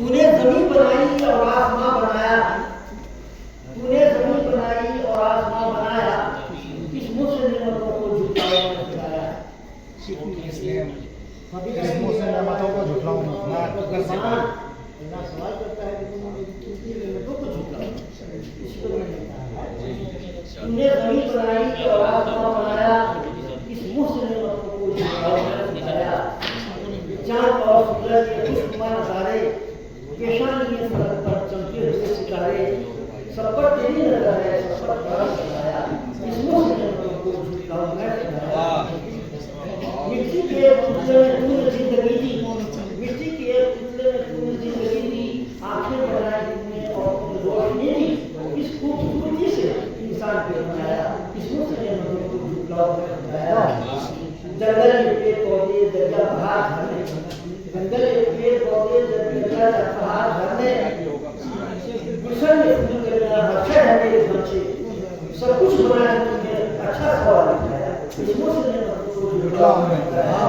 तूने जमीन बनाई और आसमां बनाया, तूने जमीन बनाई और आसमां बनाया, किस मुँह से नेमतों को झुटलाऊं मैं खुदाया। किस मुँह से नेमतों को झुटलाऊं मैं खुदाया। अल्लाह सवाल करता है कि तुमने नेमतों को झुटलाऊं, इसको मैंने कहा है तूने जमीन बनाई और आसमां बनाया, किस मुँह से नेमतों को झुटलाऊं मैं खुदाया। चांद और सूरज के खुशनुमा नज़ारे, पेशानी के सर पर चमके हुए सितारे, सब पर तेरी नजर है, सब पर करम चलाया, इस मुँह से नेमतों को झुटलाऊं मैं खुदाया। मिट्टी के पुतले में तूने जिंदगी दी, मिट्टी के पुतले में तूने जिंदगी दी, आंखें बनाई तुमने और तुमने रोशनी दी, इस खूबसूरती से इंसान को बनाया, इस मुँह से नेमतों को झुटलाऊं मैं खुदाया। जंगल के पेड़ पौधे दरिया बहार झरने, जंगल के पेड़ पौधे दरिया बहार झरने, गुलशन में फूल के बिना हर्षद है मेरे बच्चे, सब कुछ बनाया तुमने अच्छा सवाल उठाया, इस मुँह से नेमतों को झुटलाऊं मैं खुदाया।